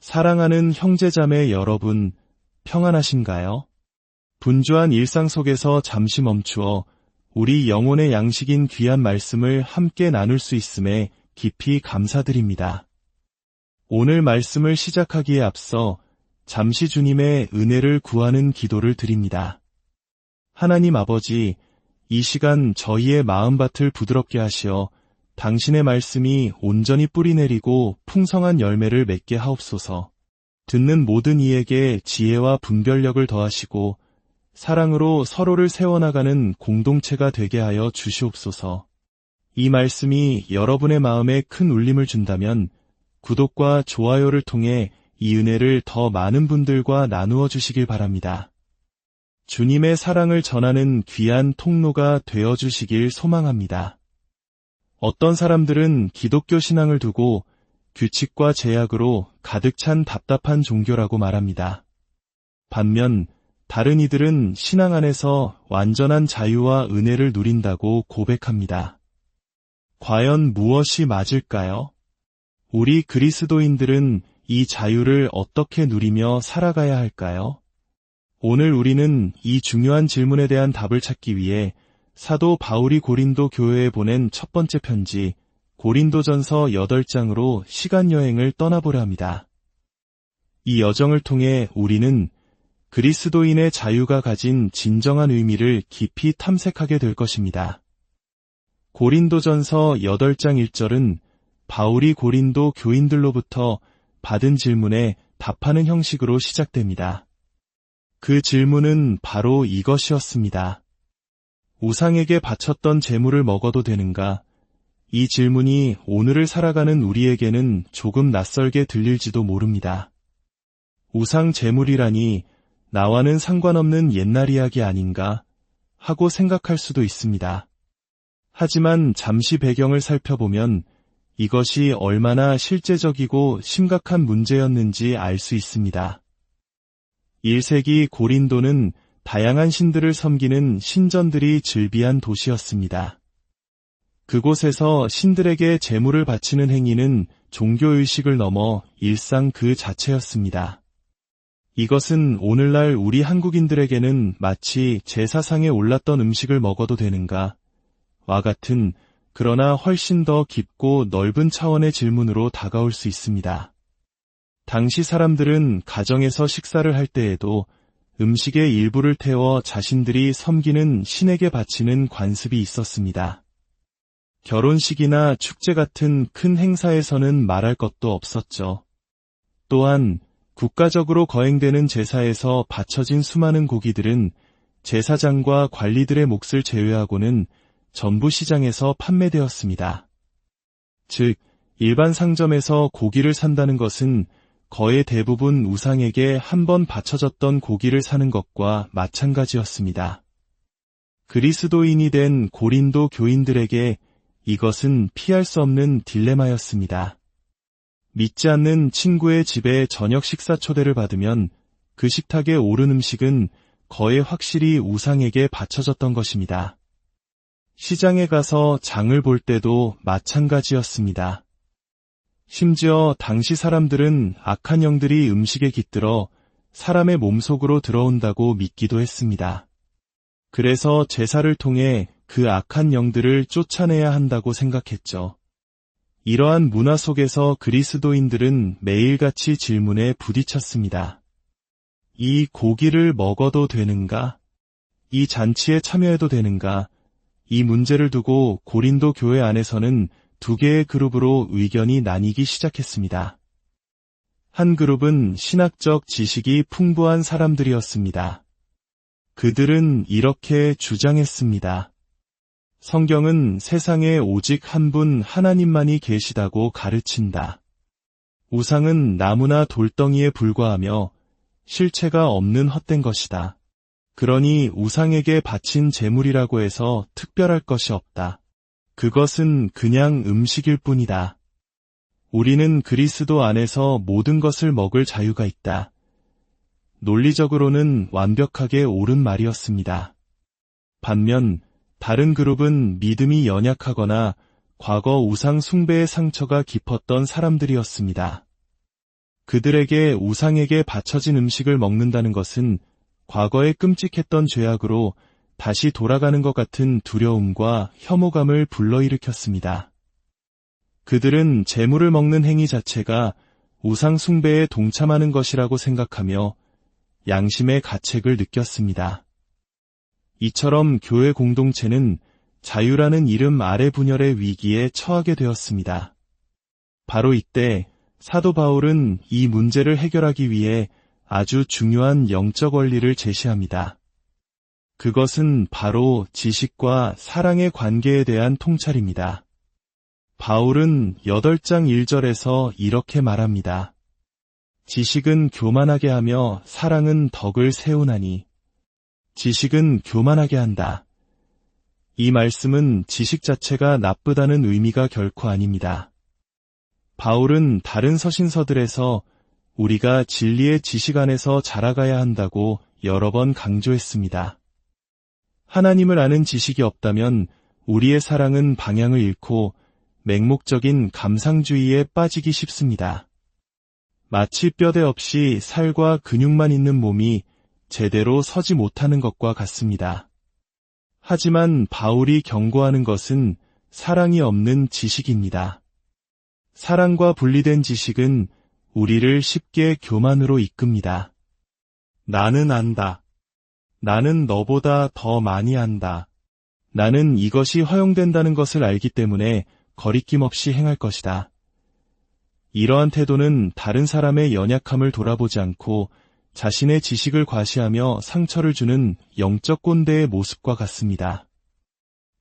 사랑하는 형제자매 여러분, 평안하신가요? 분주한 일상 속에서 잠시 멈추어 우리 영혼의 양식인 귀한 말씀을 함께 나눌 수 있음에 깊이 감사드립니다. 오늘 말씀을 시작하기에 앞서 잠시 주님의 은혜를 구하는 기도를 드립니다. 하나님 아버지, 이 시간 저희의 마음밭을 부드럽게 하시어 당신의 말씀이 온전히 뿌리내리고 풍성한 열매를 맺게 하옵소서. 듣는 모든 이에게 지혜와 분별력을 더하시고 사랑으로 서로를 세워나가는 공동체가 되게 하여 주시옵소서. 이 말씀이 여러분의 마음에 큰 울림을 준다면 구독과 좋아요를 통해 이 은혜를 더 많은 분들과 나누어 주시길 바랍니다. 주님의 사랑을 전하는 귀한 통로가 되어 주시길 소망합니다. 어떤 사람들은 기독교 신앙을 두고 규칙과 제약으로 가득 찬 답답한 종교라고 말합니다. 반면 다른 이들은 신앙 안에서 완전한 자유와 은혜를 누린다고 고백합니다. 과연 무엇이 맞을까요? 우리 그리스도인들은 이 자유를 어떻게 누리며 살아가야 할까요? 오늘 우리는 이 중요한 질문에 대한 답을 찾기 위해 사도 바울이 고린도 교회에 보낸 첫 번째 편지 고린도전서 8장으로 시간여행을 떠나보려 합니다. 이 여정을 통해 우리는 그리스도인의 자유가 가진 진정한 의미를 깊이 탐색하게 될 것입니다. 고린도전서 8장 1절은 바울이 고린도 교인들로부터 받은 질문에 답하는 형식으로 시작됩니다. 그 질문은 바로 이것이었습니다. 우상에게 바쳤던 제물을 먹어도 되는가? 이 질문이 오늘을 살아가는 우리에게는 조금 낯설게 들릴지도 모릅니다. 우상 제물이라니 나와는 상관없는 옛날 이야기 아닌가 하고 생각할 수도 있습니다. 하지만 잠시 배경을 살펴보면 이것이 얼마나 실제적이고 심각한 문제였는지 알 수 있습니다. 1세기 고린도는 다양한 신들을 섬기는 신전들이 즐비한 도시였습니다. 그곳에서 신들에게 제물을 바치는 행위는 종교의식을 넘어 일상 그 자체였습니다. 이것은 오늘날 우리 한국인들에게는 마치 제사상에 올랐던 음식을 먹어도 되는가? 와 같은 그러나 훨씬 더 깊고 넓은 차원의 질문으로 다가올 수 있습니다. 당시 사람들은 가정에서 식사를 할 때에도 음식의 일부를 태워 자신들이 섬기는 신에게 바치는 관습이 있었습니다. 결혼식이나 축제 같은 큰 행사에서는 말할 것도 없었죠. 또한 국가적으로 거행되는 제사에서 바쳐진 수많은 고기들은 제사장과 관리들의 몫을 제외하고는 전부 시장에서 판매되었습니다. 즉, 일반 상점에서 고기를 산다는 것은 거의 대부분 우상에게 한 번 바쳐졌던 고기를 사는 것과 마찬가지였습니다. 그리스도인이 된 고린도 교인들에게 이것은 피할 수 없는 딜레마였습니다. 믿지 않는 친구의 집에 저녁 식사 초대를 받으면 그 식탁에 오른 음식은 거의 확실히 우상에게 바쳐졌던 것입니다. 시장에 가서 장을 볼 때도 마찬가지였습니다. 심지어 당시 사람들은 악한 영들이 음식에 깃들어 사람의 몸속으로 들어온다고 믿기도 했습니다. 그래서 제사를 통해 그 악한 영들을 쫓아내야 한다고 생각했죠. 이러한 문화 속에서 그리스도인들은 매일같이 질문에 부딪혔습니다. 이 고기를 먹어도 되는가? 이 잔치에 참여해도 되는가? 이 문제를 두고 고린도 교회 안에서는 두 개의 그룹으로 의견이 나뉘기 시작했습니다. 한 그룹은 신학적 지식이 풍부한 사람들이었습니다. 그들은 이렇게 주장했습니다. 성경은 세상에 오직 한 분 하나님만이 계시다고 가르친다. 우상은 나무나 돌덩이에 불과하며 실체가 없는 헛된 것이다. 그러니 우상에게 바친 제물이라고 해서 특별할 것이 없다. 그것은 그냥 음식일 뿐이다. 우리는 그리스도 안에서 모든 것을 먹을 자유가 있다. 논리적으로는 완벽하게 옳은 말이었습니다. 반면 다른 그룹은 믿음이 연약하거나 과거 우상 숭배의 상처가 깊었던 사람들이었습니다. 그들에게 우상에게 바쳐진 음식을 먹는다는 것은 과거에 끔찍했던 죄악으로 다시 돌아가는 것 같은 두려움과 혐오감을 불러일으켰습니다. 그들은 재물을 먹는 행위 자체가 우상 숭배에 동참하는 것이라고 생각하며 양심의 가책을 느꼈습니다. 이처럼 교회 공동체는 자유라는 이름 아래 분열의 위기에 처하게 되었습니다. 바로 이때 사도 바울은 이 문제를 해결하기 위해 아주 중요한 영적 원리를 제시합니다. 그것은 바로 지식과 사랑의 관계에 대한 통찰입니다. 바울은 8장 1절에서 이렇게 말합니다. 지식은 교만하게 하며 사랑은 덕을 세우나니. 지식은 교만하게 한다. 이 말씀은 지식 자체가 나쁘다는 의미가 결코 아닙니다. 바울은 다른 서신서들에서 우리가 진리의 지식 안에서 자라가야 한다고 여러 번 강조했습니다. 하나님을 아는 지식이 없다면 우리의 사랑은 방향을 잃고 맹목적인 감상주의에 빠지기 쉽습니다. 마치 뼈대 없이 살과 근육만 있는 몸이 제대로 서지 못하는 것과 같습니다. 하지만 바울이 경고하는 것은 사랑이 없는 지식입니다. 사랑과 분리된 지식은 우리를 쉽게 교만으로 이끕니다. 나는 안다. 나는 너보다 더 많이 안다. 나는 이것이 허용된다는 것을 알기 때문에 거리낌 없이 행할 것이다. 이러한 태도는 다른 사람의 연약함을 돌아보지 않고 자신의 지식을 과시하며 상처를 주는 영적 꼰대의 모습과 같습니다.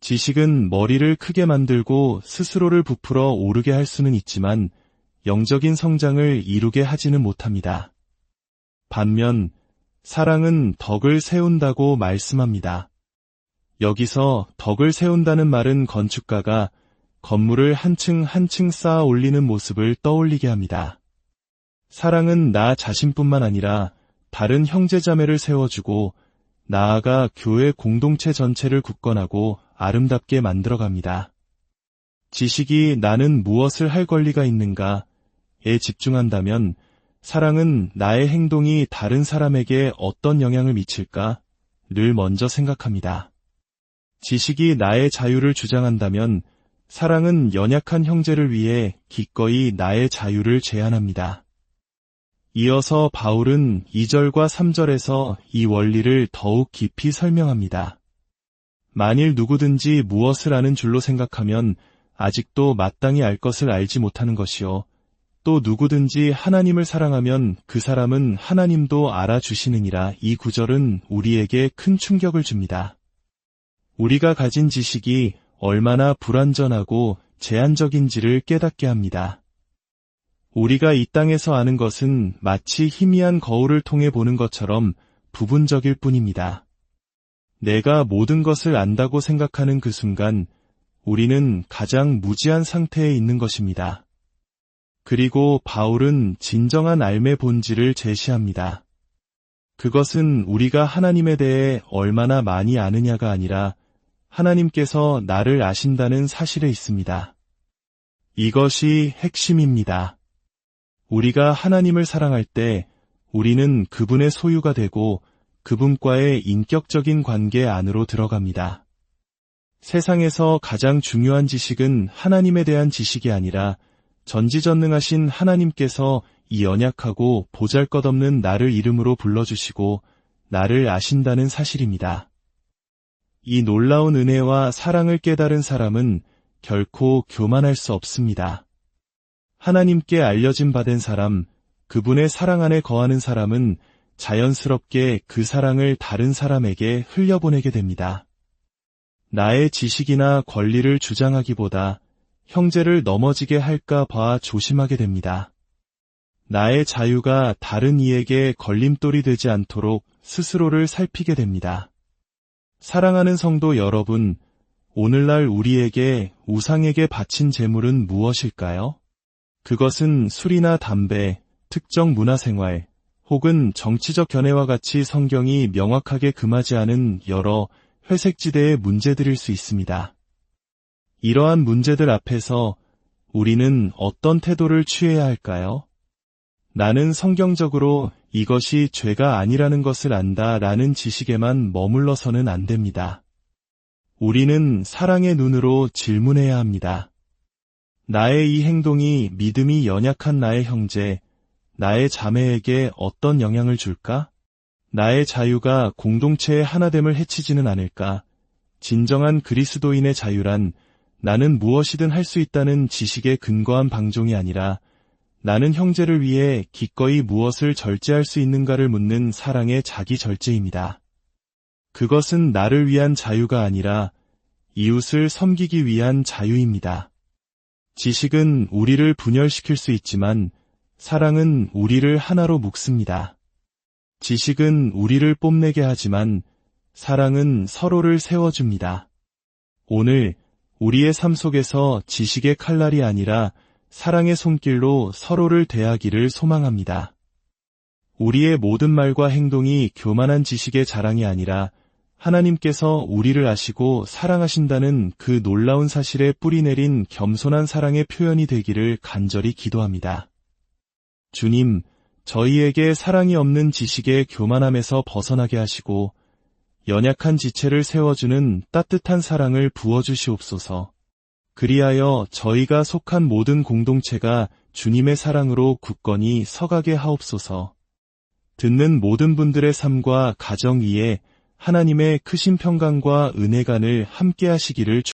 지식은 머리를 크게 만들고 스스로를 부풀어 오르게 할 수는 있지만 영적인 성장을 이루게 하지는 못합니다. 반면 사랑은 덕을 세운다고 말씀합니다. 여기서 덕을 세운다는 말은 건축가가 건물을 한 층 한 층 쌓아 올리는 모습을 떠올리게 합니다. 사랑은 나 자신뿐만 아니라 다른 형제자매를 세워주고 나아가 교회 공동체 전체를 굳건하고 아름답게 만들어갑니다. 지식이 나는 무엇을 할 권리가 있는가에 집중한다면 사랑은 나의 행동이 다른 사람에게 어떤 영향을 미칠까를 먼저 생각합니다. 지식이 나의 자유를 주장한다면 사랑은 연약한 형제를 위해 기꺼이 나의 자유를 제한합니다. 이어서 바울은 2절과 3절에서 이 원리를 더욱 깊이 설명합니다. 만일 누구든지 무엇을 아는 줄로 생각하면 아직도 마땅히 알 것을 알지 못하는 것이요. 또 누구든지 하나님을 사랑하면 그 사람은 하나님도 알아주시느니라. 이 구절은 우리에게 큰 충격을 줍니다. 우리가 가진 지식이 얼마나 불완전하고 제한적인지를 깨닫게 합니다. 우리가 이 땅에서 아는 것은 마치 희미한 거울을 통해 보는 것처럼 부분적일 뿐입니다. 내가 모든 것을 안다고 생각하는 그 순간 우리는 가장 무지한 상태에 있는 것입니다. 그리고 바울은 진정한 삶의 본질을 제시합니다. 그것은 우리가 하나님에 대해 얼마나 많이 아느냐가 아니라 하나님께서 나를 아신다는 사실에 있습니다. 이것이 핵심입니다. 우리가 하나님을 사랑할 때 우리는 그분의 소유가 되고 그분과의 인격적인 관계 안으로 들어갑니다. 세상에서 가장 중요한 지식은 하나님에 대한 지식이 아니라 전지전능하신 하나님께서 이 연약하고 보잘것없는 나를 이름으로 불러주시고 나를 아신다는 사실입니다. 이 놀라운 은혜와 사랑을 깨달은 사람은 결코 교만할 수 없습니다. 하나님께 알려진 바 된 사람, 그분의 사랑 안에 거하는 사람은 자연스럽게 그 사랑을 다른 사람에게 흘려보내게 됩니다. 나의 지식이나 권리를 주장하기보다 형제를 넘어지게 할까 봐 조심하게 됩니다. 나의 자유가 다른 이에게 걸림돌이 되지 않도록 스스로를 살피게 됩니다. 사랑하는 성도 여러분, 오늘날 우리에게 우상에게 바친 재물은 무엇일까요? 그것은 술이나 담배, 특정 문화생활, 혹은 정치적 견해와 같이 성경이 명확하게 금하지 않은 여러 회색지대의 문제들일 수 있습니다. 이러한 문제들 앞에서 우리는 어떤 태도를 취해야 할까요? 나는 성경적으로 이것이 죄가 아니라는 것을 안다라는 지식에만 머물러서는 안 됩니다. 우리는 사랑의 눈으로 질문해야 합니다. 나의 이 행동이 믿음이 연약한 나의 형제, 나의 자매에게 어떤 영향을 줄까? 나의 자유가 공동체의 하나됨을 해치지는 않을까? 진정한 그리스도인의 자유란 나는 무엇이든 할 수 있다는 지식에 근거한 방종이 아니라 나는 형제를 위해 기꺼이 무엇을 절제할 수 있는가를 묻는 사랑의 자기 절제입니다. 그것은 나를 위한 자유가 아니라 이웃을 섬기기 위한 자유입니다. 지식은 우리를 분열시킬 수 있지만 사랑은 우리를 하나로 묶습니다. 지식은 우리를 뽐내게 하지만 사랑은 서로를 세워줍니다. 오늘 우리의 삶 속에서 지식의 칼날이 아니라 사랑의 손길로 서로를 대하기를 소망합니다. 우리의 모든 말과 행동이 교만한 지식의 자랑이 아니라 하나님께서 우리를 아시고 사랑하신다는 그 놀라운 사실에 뿌리내린 겸손한 사랑의 표현이 되기를 간절히 기도합니다. 주님, 저희에게 사랑이 없는 지식의 교만함에서 벗어나게 하시고 연약한 지체를 세워주는 따뜻한 사랑을 부어주시옵소서. 그리하여 저희가 속한 모든 공동체가 주님의 사랑으로 굳건히 서가게 하옵소서. 듣는 모든 분들의 삶과 가정 위에 하나님의 크신 평강과 은혜간을 함께 하시기를